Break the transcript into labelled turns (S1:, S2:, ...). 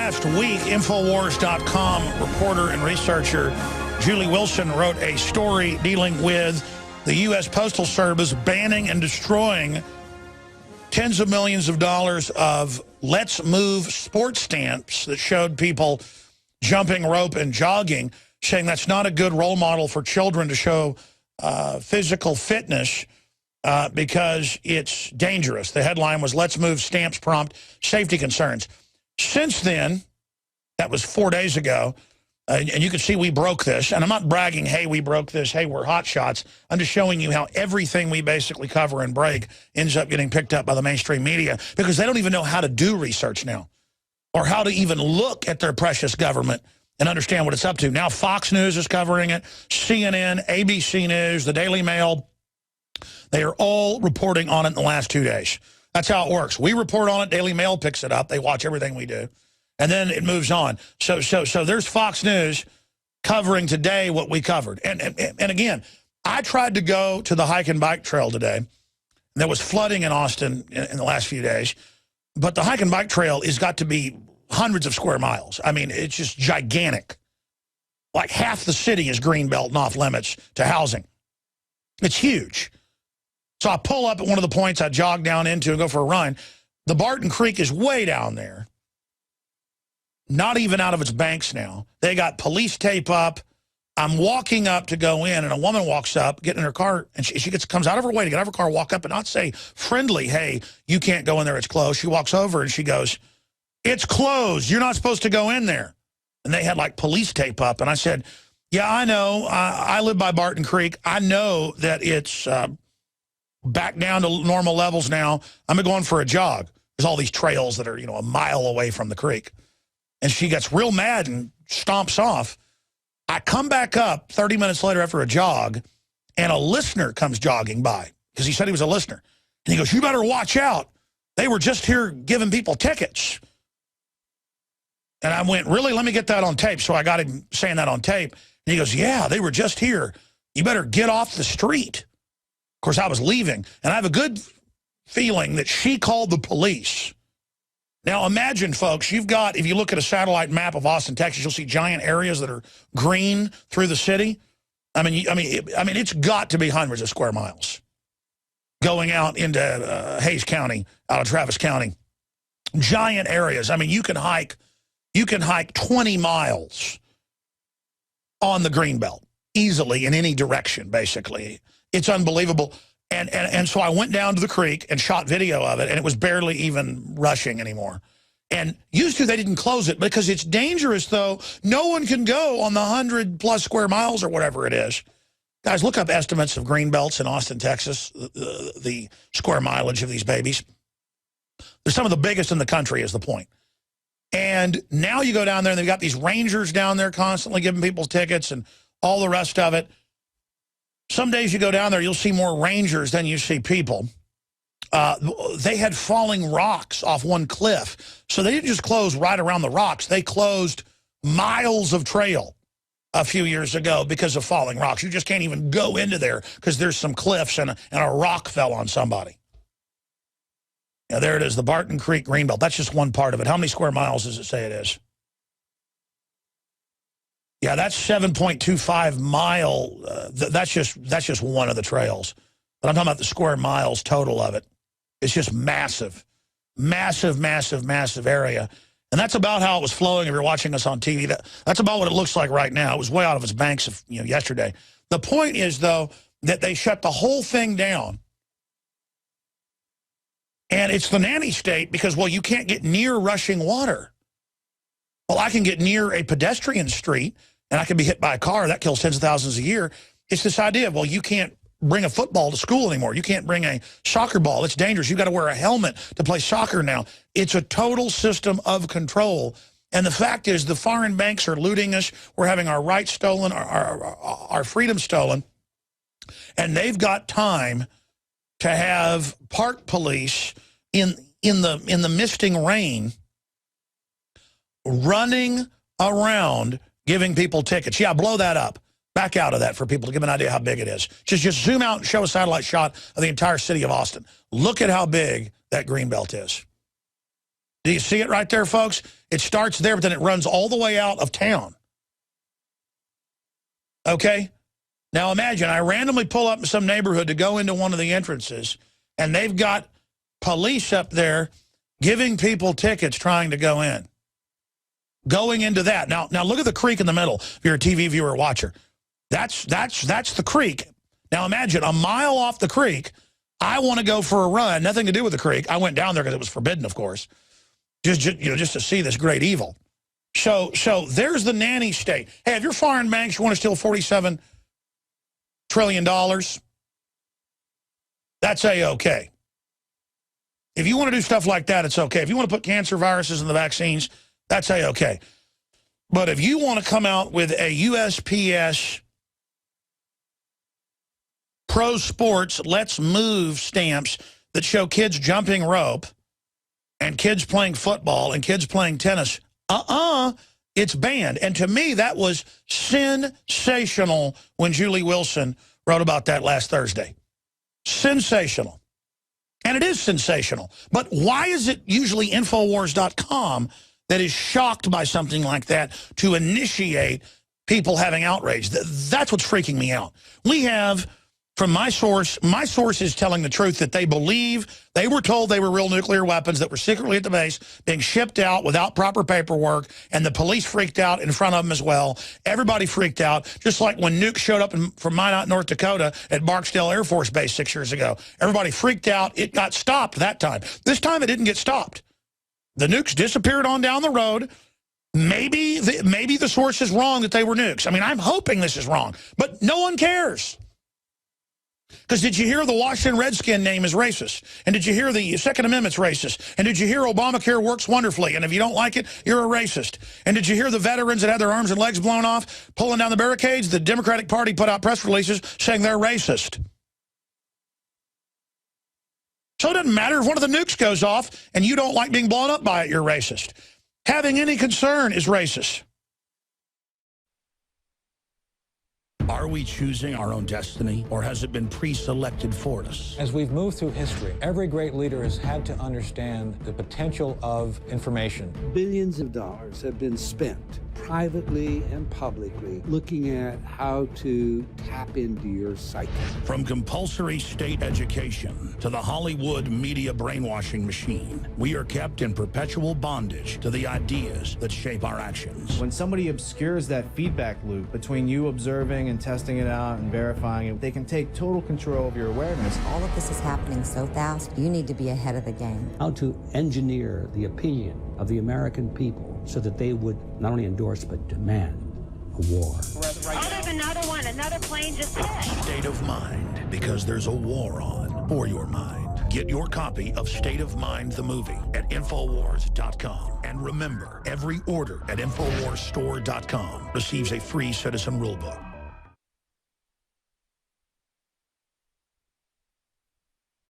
S1: last week, INFOWARS.com reporter and researcher Julie Wilson wrote a story dealing with the US Postal Service banning and destroying tens of millions of dollars of Let's Move sports stamps that showed people jumping rope and jogging, saying that's not a good role model for children to show physical fitness because it's dangerous. The headline was, Let's Move Stamps Prompt Safety Concerns. Since then, that was 4 days ago, and you can see we broke this. And I'm not bragging, hey, we broke this, hey, we're hot shots. I'm just showing you how everything we basically cover and break ends up getting picked up by the mainstream media because they don't even know how to do research now or how to even look at their precious government and understand what it's up to. Now Fox News is covering it, CNN, ABC News, the Daily Mail. They are all reporting on it in the last 2 days. That's how it works. We report on it. Daily Mail picks it up. They watch everything we do. And then it moves on. So there's Fox News covering today what we covered. And again, I tried to go to the hike and bike trail today. There was flooding in Austin in the last few days. But the hike and bike trail has got to be hundreds of square miles. I mean, it's just gigantic. Like half the city is greenbelt and off limits to housing. It's huge. So I pull up at one of the points I jog down into and go for a run. The Barton Creek is way down there. Not even out of its banks now. They got police tape up. I'm walking up to go in, and a woman walks up, getting in her car, and she comes out of her way to get out of her car, walk up and not say friendly, hey, you can't go in there, it's closed. She walks over and she goes, it's closed. You're not supposed to go in there. And they had like police tape up. And I said, yeah, I know. I live by Barton Creek. I know that it's back down to normal levels now. I'm going for a jog. There's all these trails that are, a mile away from the creek. And she gets real mad and stomps off. I come back up 30 minutes later after a jog, and a listener comes jogging by because he said he was a listener. And he goes, you better watch out. They were just here giving people tickets. And I went, really? Let me get that on tape. So I got him saying that on tape. And he goes, yeah, they were just here. You better get off the street. Of course, I was leaving. And I have a good feeling that she called the police. Now, imagine, folks, you've got, if you look at a satellite map of Austin, Texas, you'll see giant areas that are green through the city. I mean, it's got to be hundreds of square miles going out into Hays County, out of Travis County. Giant areas. I mean, you can hike 20 miles on the Greenbelt easily in any direction, basically. It's unbelievable. And so I went down to the creek and shot video of it, and it was barely even rushing anymore. And used to, they didn't close it because it's dangerous, though. No one can go on the 100-plus square miles or whatever it is. Guys, look up estimates of green belts in Austin, Texas, the square mileage of these babies. They're some of the biggest in the country is the point. And now you go down there, and they've got these rangers down there constantly giving people tickets and all the rest of it. Some days you go down there, you'll see more rangers than you see people. They had falling rocks off one cliff. So they didn't just close right around the rocks. They closed miles of trail a few years ago because of falling rocks. You just can't even go into there because there's some cliffs and a rock fell on somebody. Now, there it is, the Barton Creek Greenbelt. That's just one part of it. How many square miles does it say it is? Yeah, that's 7.25 mile. That's just one of the trails. But I'm talking about the square miles total of it. It's just massive, massive, massive, massive area. And that's about how it was flowing if you're watching us on TV. That's about what it looks like right now. It was way out of its banks yesterday. The point is, though, that they shut the whole thing down. And it's the nanny state because, well, you can't get near rushing water. Well, I can get near a pedestrian street, and I can be hit by a car. That kills tens of thousands a year. It's this idea of, well, you can't bring a football to school anymore. You can't bring a soccer ball. It's dangerous. You've got to wear a helmet to play soccer now. It's a total system of control. And the fact is the foreign banks are looting us. We're having our rights stolen, our freedom stolen. And they've got time to have park police in the misting rain running around giving people tickets. Yeah, blow that up. Back out of that for people to give an idea how big it is. Just zoom out and show a satellite shot of the entire city of Austin. Look at how big that greenbelt is. Do you see it right there, folks? It starts there, but then it runs all the way out of town. Okay? Now imagine, I randomly pull up in some neighborhood to go into one of the entrances, and they've got police up there giving people tickets trying to go in. Going into that. Now look at the creek in the middle, if you're a TV viewer or watcher. That's the creek. Now imagine, a mile off the creek, I want to go for a run, nothing to do with the creek. I went down there because it was forbidden, of course, just to see this great evil. So there's the nanny state. Hey, if you're foreign banks, you want to steal $47 trillion, that's A-okay. If you want to do stuff like that, it's okay. If you want to put cancer viruses in the vaccines, that's A-okay. But if you want to come out with a USPS pro sports let's move stamps that show kids jumping rope and kids playing football and kids playing tennis, it's banned. And to me, that was sensational when Julie Wilson wrote about that last Thursday. Sensational. And it is sensational. But why is it usually INFOWARS.com that is shocked by something like that to initiate people having outrage? That's what's freaking me out. We have, from my source is telling the truth that they believe they were told they were real nuclear weapons that were secretly at the base being shipped out without proper paperwork, and the police freaked out in front of them as well. Everybody freaked out, just like when nukes showed up from Minot, North Dakota at Barksdale Air Force Base 6 years ago. Everybody freaked out. It got stopped that time. This time it didn't get stopped. The nukes disappeared on down the road. Maybe the source is wrong that they were nukes. I mean, I'm hoping this is wrong, but no one cares. Because did you hear the Washington Redskin name is racist? And did you hear the Second Amendment's racist? And did you hear Obamacare works wonderfully? And if you don't like it, you're a racist. And did you hear the veterans that had their arms and legs blown off, pulling down the barricades? The Democratic Party put out press releases saying they're racist. So it doesn't matter if one of the nukes goes off and you don't like being blown up by it, you're racist. Having any concern is racist. Are we choosing our own destiny, or has it been pre-selected for us?
S2: As we've moved through history, every great leader has had to understand the potential of information.
S3: Billions of dollars have been spent privately and publicly looking at how to tap into your psyche.
S1: From compulsory state education to the Hollywood media brainwashing machine, we are kept in perpetual bondage to the ideas that shape our actions.
S4: When somebody obscures that feedback loop between you observing and testing it out and verifying it, they can take total control of your awareness.
S5: All of this is happening so fast, you need to be ahead of the game.
S3: How to engineer the opinion of the American people so that they would not only endorse but demand a war.
S6: Oh, there's another one. Another plane just hit.
S1: State of Mind, because there's a war on for your mind. Get your copy of State of Mind, the movie, at InfoWars.com. And remember, every order at InfoWarsStore.com receives a free citizen rulebook.